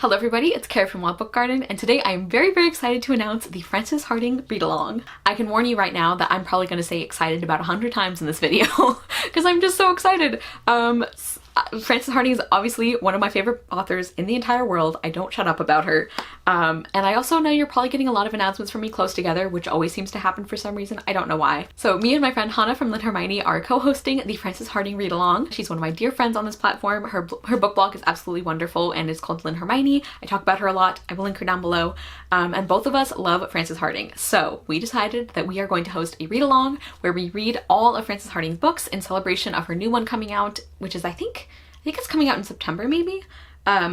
Hello everybody, it's Kara from Book Garden, and today I'm very excited to announce the Frances Hardinge read-along. I can warn you right now that I'm probably going to say excited about 100 times in this video because I'm just so excited. Frances Hardinge is obviously one of my favorite authors in the entire world. I don't shut up about her. And I also know you're probably getting a lot of announcements from me close together, which always seems to happen for some reason. I don't know why. So me and my friend Hana from Lit Hermione are co-hosting the Frances Hardinge read-along. She's one of my dear friends on this platform. Her book blog is absolutely wonderful and it's called Lit Hermione. I talk about her a lot. I will link her down below. And both of us love Frances Hardinge. So we decided that we are going to host a read-along where we read all of Frances Hardinge's books in celebration of her new one coming out, which is I think it's coming out in September maybe,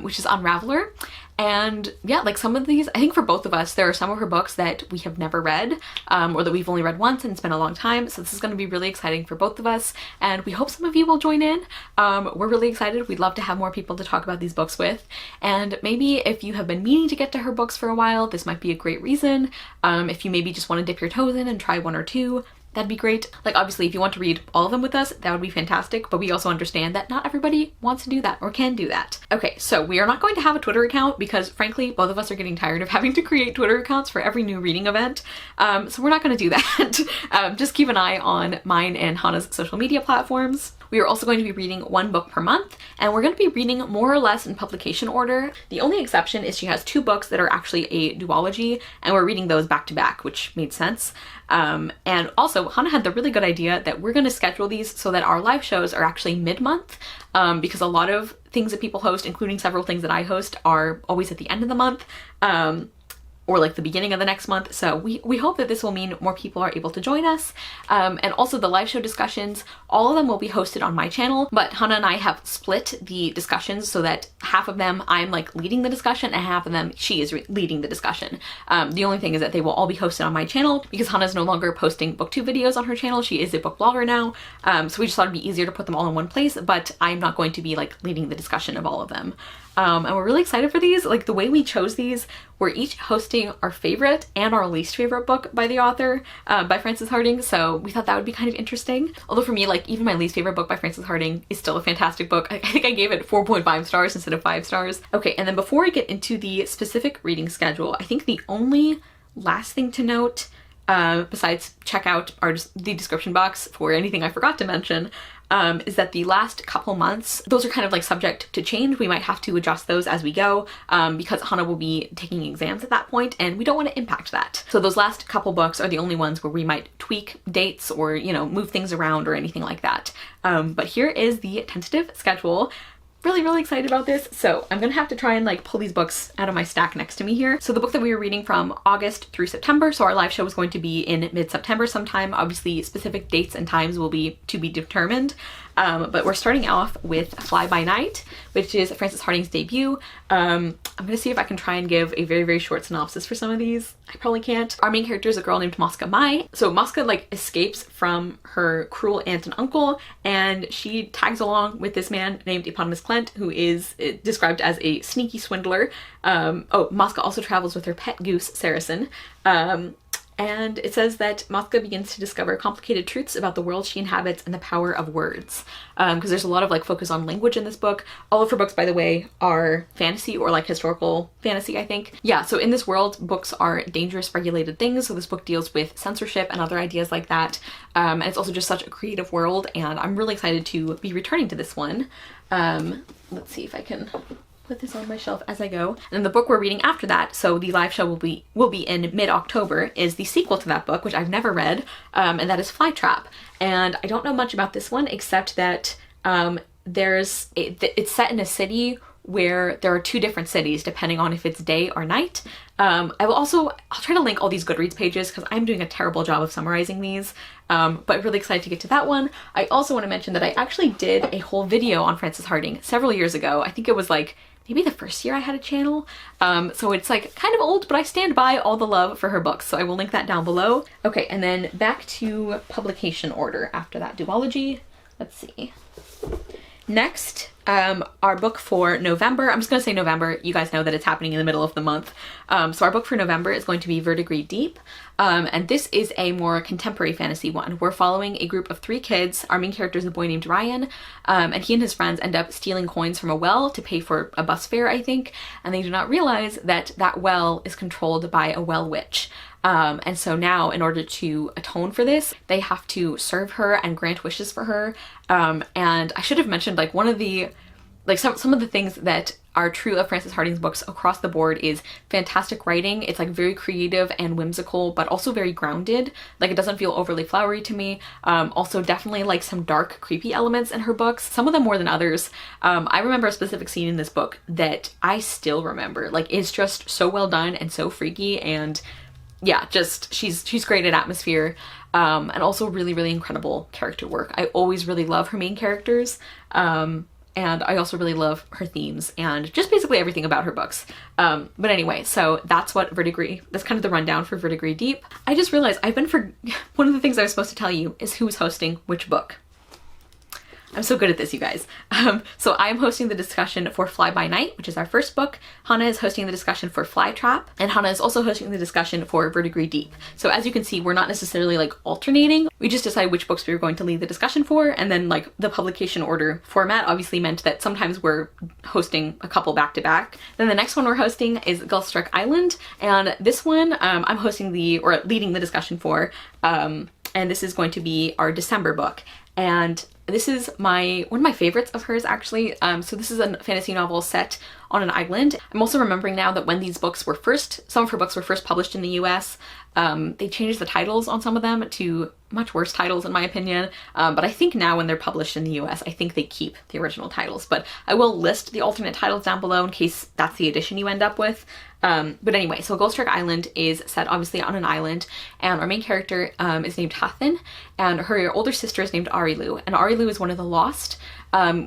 which is Unraveler. And yeah, like some of these, I think for both of us, there are some of her books that we have never read, or that we've only read once and it's been a long time. So this is going to be really exciting for both of us. And we hope some of you will join in. We're really excited. We'd love to have more people to talk about these books with. And maybe if you have been meaning to get to her books for a while, this might be a great reason. If you maybe just want to dip your toes in and try one or two, that'd be great. Like obviously if you want to read all of them with us, that would be fantastic, but we also understand that not everybody wants to do that or can do that. Okay, so we are not going to have a Twitter account because frankly, both of us are getting tired of having to create Twitter accounts for every new reading event. So we're not going to do that. Just keep an eye on mine and Hana's social media platforms. We are also going to be reading one book per month, and we're going to be reading more or less in publication order. The only exception is she has two books that are actually a duology, and we're reading those back to back, which made sense. And also, Hana had the really good idea that we're going to schedule these so that our live shows are actually mid-month, because a lot of things that people host, including several things that I host, are always at the end of the month. Or like the beginning of the next month. So we hope that this will mean more people are able to join us. And also the live show discussions, all of them will be hosted on my channel, but Hana and I have split the discussions so that half of them I'm like leading the discussion and half of them she is leading the discussion. The only thing is that they will all be hosted on my channel because Hana's no longer posting booktube videos on her channel. She is a book blogger now. So we just thought it'd be easier to put them all in one place, but I'm not going to be like leading the discussion of all of them. And we're really excited for these. Like the way we chose these, we're each hosting our favorite and our least favorite book by the author, by Frances Hardinge. So we thought that would be kind of interesting. Although for me, like even my least favorite book by Frances Hardinge is still a fantastic book. I think I gave it 4.5 stars instead of 5 stars. Okay, and then before I get into the specific reading schedule, I think the only last thing to note, besides check out the description box for anything I forgot to mention, is that the last couple months, those are kind of like subject to change. We might have to adjust those as we go because Hana will be taking exams at that point and we don't want to impact that. So those last couple books are the only ones where we might tweak dates or, you know, move things around or anything like that. But here is the tentative schedule. Really excited about this. So I'm gonna have to try and like pull these books out of my stack next to me here. So the book that we were reading from August through September, so our live show is going to be in mid-September sometime. Obviously specific dates and times will be to be determined. But we're starting off with Fly By Night, which is Frances Hardinge's debut. I'm gonna see if I can try and give a very short synopsis for some of these. I probably can't. Our main character is a girl named Mosca Mai. So Mosca like escapes from her cruel aunt and uncle, and she tags along with this man named Eponymous Clent, who is described as a sneaky swindler. Mosca also travels with her pet goose, Saracen. And it says that Mosca begins to discover complicated truths about the world she inhabits and the power of words. Because there's a lot of like focus on language in this book. All of her books, by the way, are fantasy or like historical fantasy, I think. Yeah, so in this world, books are dangerous regulated things. So this book deals with censorship and other ideas like that. And it's also just such a creative world. And I'm really excited to be returning to this one. Let's see if I can put this on my shelf as I go. And then the book we're reading after that, so the live show will be in mid-October, is the sequel to that book, which I've never read, and that is Flytrap. And I don't know much about this one except that it's set in a city where there are 2 different cities depending on if it's day or night. I'll try to link all these Goodreads pages because I'm doing a terrible job of summarizing these, but really excited to get to that one. I also want to mention that I actually did a whole video on Frances Hardinge several years ago. I think it was like maybe the first year I had a channel. So it's like kind of old, but I stand by all the love for her books. So I will link that down below. Okay, and then back to publication order after that duology. Let's see. Next, Our book for November, I'm just gonna say November, you guys know that it's happening in the middle of the month. So our book for November is going to be Verdigris Deep. And this is a more contemporary fantasy one. We're following a group of 3 kids. Our main character is a boy named Ryan, and he and his friends end up stealing coins from a well to pay for a bus fare, I think, and they do not realize that that well is controlled by a well witch. And so now, in order to atone for this, they have to serve her and grant wishes for her. And I should have mentioned, like, one of the, like, some of the things that are true of Frances Hardinge's books across the board is fantastic writing. It's like very creative and whimsical, but also very grounded. Like, it doesn't feel overly flowery to me. Also definitely like some dark, creepy elements in her books, some of them more than others. I remember a specific scene in this book that I still remember. Like, it's just so well done and so freaky, and yeah, just she's great at atmosphere, and also really, really incredible character work. I always really love her main characters. And I also really love her themes and just basically everything about her books. But anyway, so that's what Verdigris, that's kind of the rundown for Verdigris Deep. I just realized one of the things I was supposed to tell you is who's hosting which book. I'm so good at this, you guys. So I'm hosting the discussion for Fly By Night, which is our first book. Hana is hosting the discussion for Fly Trap, and Hana is also hosting the discussion for Verdigris Deep. So as you can see, we're not necessarily like alternating. We just decided which books we were going to lead the discussion for, and then like the publication order format obviously meant that sometimes we're hosting a couple back to back. Then the next one we're hosting is Gulfstruck Island, and this one I'm hosting leading the discussion for, and this is going to be our December book. And this is one of my favorites of hers, actually. So this is a fantasy novel set on an island. I'm also remembering now that when these books were some of her books were first published in the US, they changed the titles on some of them to much worse titles in my opinion. But I think now when they're published in the US, I think they keep the original titles. But I will list the alternate titles down below in case that's the edition you end up with. But anyway, so Gulfstruck Island is set obviously on an island, and our main character is named Hathin, and her older sister is named Arilu. And Arilu is one of the lost,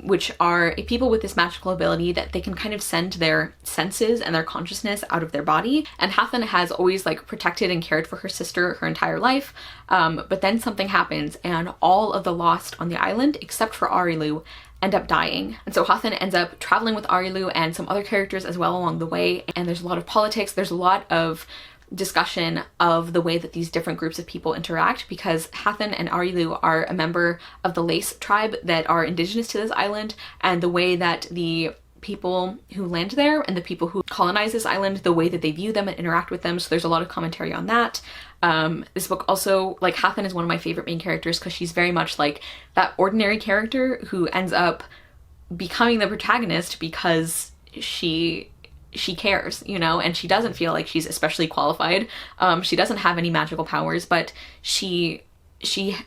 which are a people with this magical ability that they can kind of send their senses and their consciousness out of their body. And Hathin has always like protected and cared for her sister her entire life, but then something happens and all of the lost on the island, except for Arilu, end up dying. And so Hathin ends up traveling with Arilu and some other characters as well along the way, and there's a lot of politics, there's a lot of discussion of the way that these different groups of people interact, because Hathin and Arilu are a member of the Lace tribe that are indigenous to this island, and the way that the people who land there and the people who colonize this island, the way that they view them and interact with them. So there's a lot of commentary on that. This book also, like, Hathin is one of my favorite main characters because she's very much like that ordinary character who ends up becoming the protagonist because she cares, you know, and she doesn't feel like she's especially qualified. She doesn't have any magical powers, but she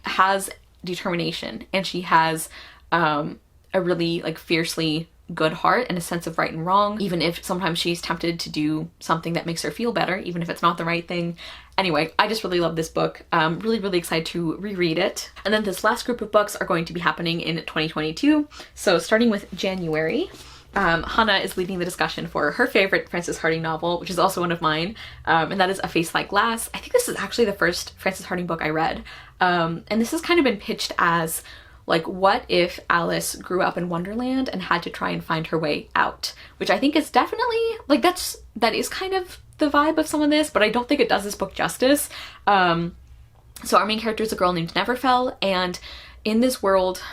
has determination, and she has a really like fiercely good heart and a sense of right and wrong, even if sometimes she's tempted to do something that makes her feel better, even if it's not the right thing. Anyway, I just really love this book. Really, really excited to reread it. And then this last group of books are going to be happening in 2022. So starting with January, Hana is leading the discussion for her favorite Frances Hardinge novel, which is also one of mine, and that is A Face Like Glass. I think this is actually the first Frances Hardinge book I read, and this has kind of been pitched as like, what if Alice grew up in Wonderland and had to try and find her way out? Which I think is definitely, like, that is kind of the vibe of some of this, but I don't think it does this book justice. So our main character is a girl named Neverfell, and in this world,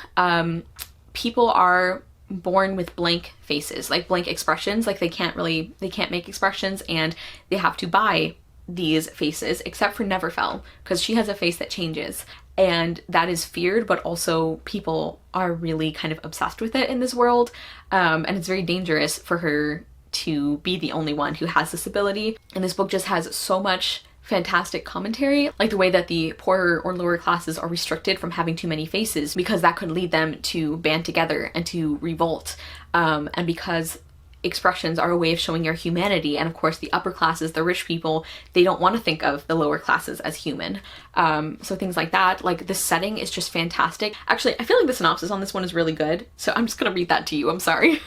people are born with blank faces, like blank expressions, like they can't make expressions, and they have to buy these faces, except for Neverfell, because she has a face that changes. And that is feared, but also people are really kind of obsessed with it in this world. And it's very dangerous for her to be the only one who has this ability. And this book just has so much fantastic commentary, like the way that the poorer or lower classes are restricted from having too many faces, because that could lead them to band together and to revolt. And because expressions are a way of showing your humanity, and of course the upper classes, the rich people, they don't want to think of the lower classes as human. So things like that, like the setting is just fantastic. Actually, I feel like the synopsis on this one is really good, so I'm just gonna read that to you, I'm sorry.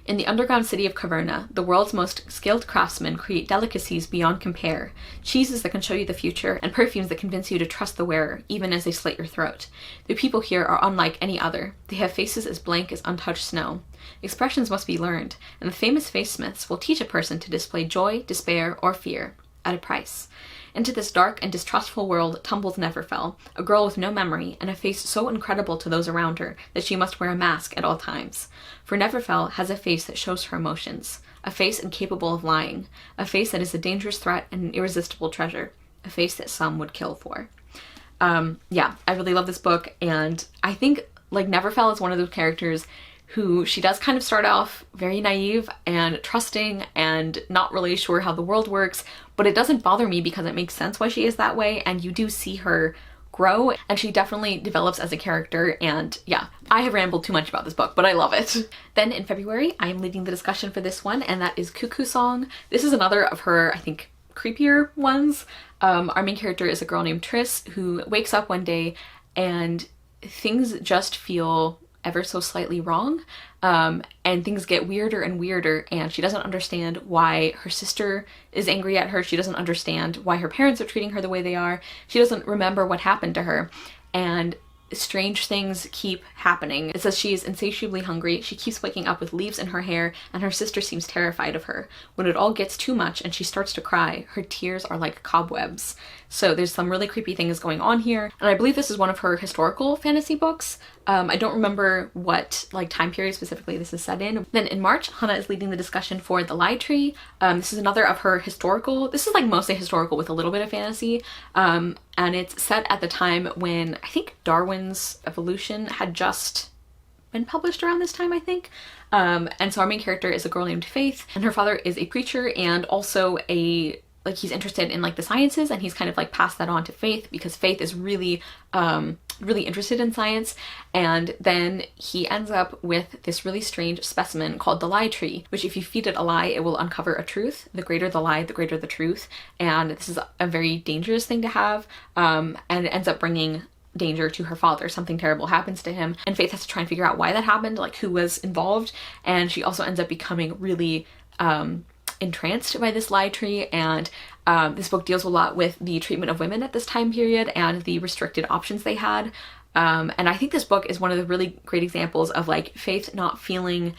In the underground city of Caverna, the world's most skilled craftsmen create delicacies beyond compare, cheeses that can show you the future, and perfumes that convince you to trust the wearer, even as they slit your throat. The people here are unlike any other. They have faces as blank as untouched snow. Expressions must be learned, and the famous face smiths will teach a person to display joy, despair, or fear, at a price. Into this dark and distrustful world tumbles Neverfell, a girl with no memory and a face so incredible to those around her that she must wear a mask at all times. For Neverfell has a face that shows her emotions, a face incapable of lying, a face that is a dangerous threat and an irresistible treasure, a face that some would kill for. Yeah, I really love this book, and I think like Neverfell is one of those characters who she does kind of start off very naive and trusting and not really sure how the world works, but it doesn't bother me because it makes sense why she is that way, and you do see her grow, and she definitely develops as a character. And yeah, I have rambled too much about this book, but I love it. Then in February, I am leading the discussion for this one, and that is Cuckoo Song. This is another of her, I think, creepier ones. Our main character is a girl named Triss who wakes up one day and things just feel ever so slightly wrong, and things get weirder and weirder, and she doesn't understand why her sister is angry at her. She doesn't understand why her parents are treating her the way they are. She doesn't remember what happened to her, and strange things keep happening. It says she is insatiably hungry, she keeps waking up with leaves in her hair, and her sister seems terrified of her. When it all gets too much and she starts to cry, her tears are like cobwebs. So there's some really creepy things going on here, and I believe this is one of her historical fantasy books. I don't remember what like time period specifically this is set in. Then in March, Hana is leading the discussion for The Lie Tree. This is another of her historical, this is like mostly historical with a little bit of fantasy, and it's set at the time when I think Darwin's Evolution had just been published around this time, I think. And so our main character is a girl named Faith, and her father is a preacher and also like he's interested in like the sciences, and he's kind of like passed that on to Faith because Faith is really really interested in science. And then he ends up with this really strange specimen called the lie tree, which if you feed it a lie, it will uncover a truth. The greater the lie, the greater the truth. And this is a very dangerous thing to have, and it ends up bringing danger to her father. Something terrible happens to him, and Faith has to try and figure out why that happened, like who was involved. And she also ends up becoming really entranced by this lie tree, and this book deals a lot with the treatment of women at this time period and the restricted options they had. And I think this book is one of the really great examples of like Faith not feeling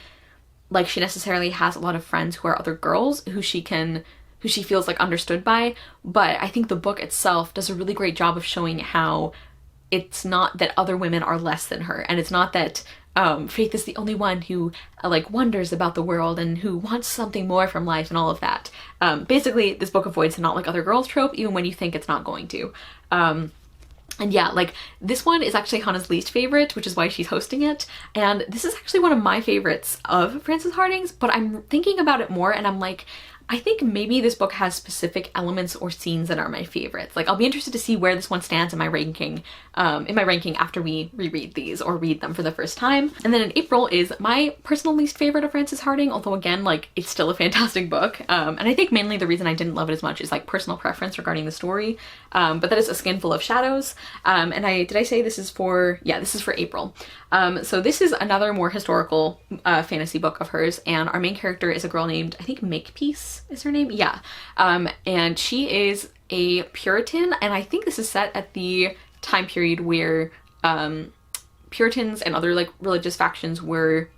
like she necessarily has a lot of friends who are other girls who she feels like understood by, but I think the book itself does a really great job of showing how it's not that other women are less than her, and it's not that Faith is the only one who like wonders about the world and who wants something more from life and all of that. Basically, this book avoids the not like other girls trope, even when you think it's not going to. And yeah, like this one is actually Hana's least favorite, which is why she's hosting it. And this is actually one of my favorites of Frances Hardinge's, but I'm thinking about it more and I'm like, I think maybe this book has specific elements or scenes that are my favorites. Like I'll be interested to see where this one stands in my ranking after we reread these or read them for the first time. And then in April is my personal least favorite of Frances Hardinge, although again, like it's still a fantastic book. And I think mainly the reason I didn't love it as much is like personal preference regarding the story. But that is A Skinful of Shadows. And did I say this is for, yeah, this is for April. So this is another more historical fantasy book of hers, and our main character is a girl named, I think Makepeace is her name? Yeah. And she is a Puritan, and I think this is set at the time period where Puritans and other like religious factions were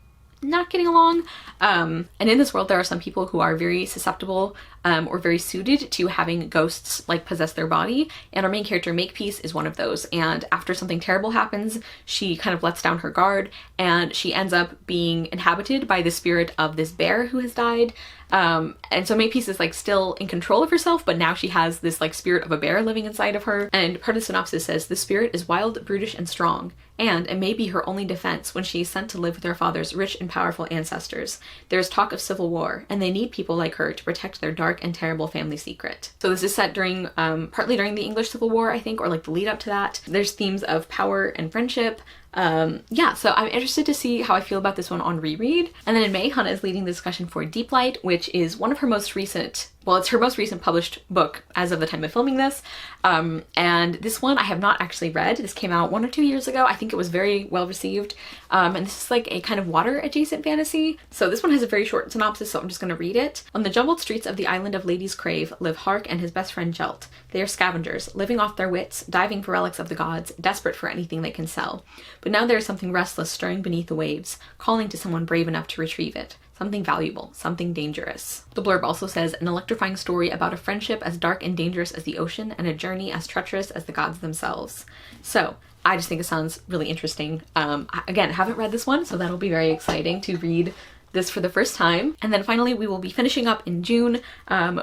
not getting along. And in this world there are some people who are very susceptible or very suited to having ghosts like possess their body, and our main character Makepeace is one of those. And after something terrible happens, she kind of lets down her guard and she ends up being inhabited by the spirit of this bear who has died. And so Makepeace is like still in control of herself, but now she has this like spirit of a bear living inside of her. And part of the synopsis says, the spirit is wild, brutish, and strong, and it may be her only defense when she is sent to live with her father's rich and powerful ancestors. There is talk of civil war, and they need people like her to protect their dark and terrible family secret. So this is set during, partly during the English Civil War, I think, or like the lead up to that. There's themes of power and friendship. Yeah, so I'm interested to see how I feel about this one on reread. And then in May, Hana is leading the discussion for Deep Light, which is one of her most recent well, it's her most recent published book as of the time of filming this. And this one I have not actually read. This came out 1 or 2 years ago. I think it was very well received. And this is like a kind of water adjacent fantasy. So this one has a very short synopsis, so I'm just going to read it. On the jumbled streets of the island of Ladies' Crave live Hark and his best friend Jelt. They are scavengers, living off their wits, diving for relics of the gods, desperate for anything they can sell. But now there is something restless stirring beneath the waves, calling to someone brave enough to retrieve it. Something valuable, something dangerous. The blurb also says, an electrifying story about a friendship as dark and dangerous as the ocean and a journey as treacherous as the gods themselves. So I just think it sounds really interesting. Again, haven't read this one, so that'll be very exciting to read this for the first time. And then finally we will be finishing up in June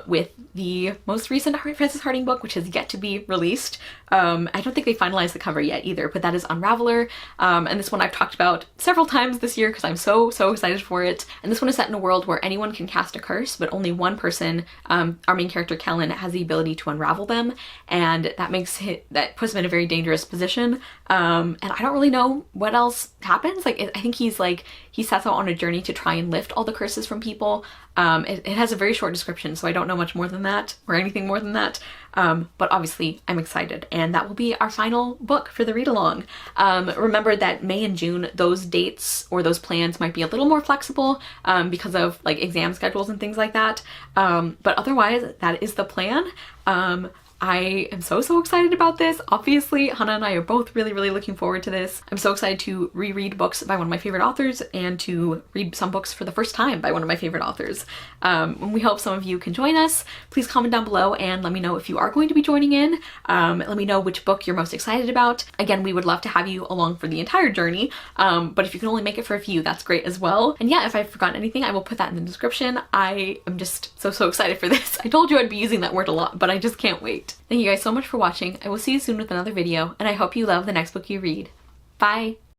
with the most recent Frances Hardinge book, which has yet to be released. I don't think they finalized the cover yet either, but that is Unraveler. And this one I've talked about several times this year because I'm so excited for it. And this one is set in a world where anyone can cast a curse, but only one person, our main character Kellen, has the ability to unravel them, and that puts him in a very dangerous position. And I don't really know what else happens. Like I think he sets out on a journey to try and lift all the curses from people. It has a very short description, so I don't know much more than that or anything more than that. But obviously I'm excited, and that will be our final book for the read along. Remember that May and June, those dates or those plans might be a little more flexible because of like exam schedules and things like that. But otherwise that is the plan. I am so excited about this. Obviously, Hana and I are both really looking forward to this. I'm so excited to reread books by one of my favorite authors and to read some books for the first time by one of my favorite authors. We hope some of you can join us. Please comment down below and let me know if you are going to be joining in. Let me know which book you're most excited about. Again, we would love to have you along for the entire journey, but if you can only make it for a few, that's great as well. And yeah, if I've forgotten anything, I will put that in the description. I am just so excited for this. I told you I'd be using that word a lot, but I just can't wait. Thank you guys so much for watching. I will see you soon with another video, and I hope you love the next book you read. Bye!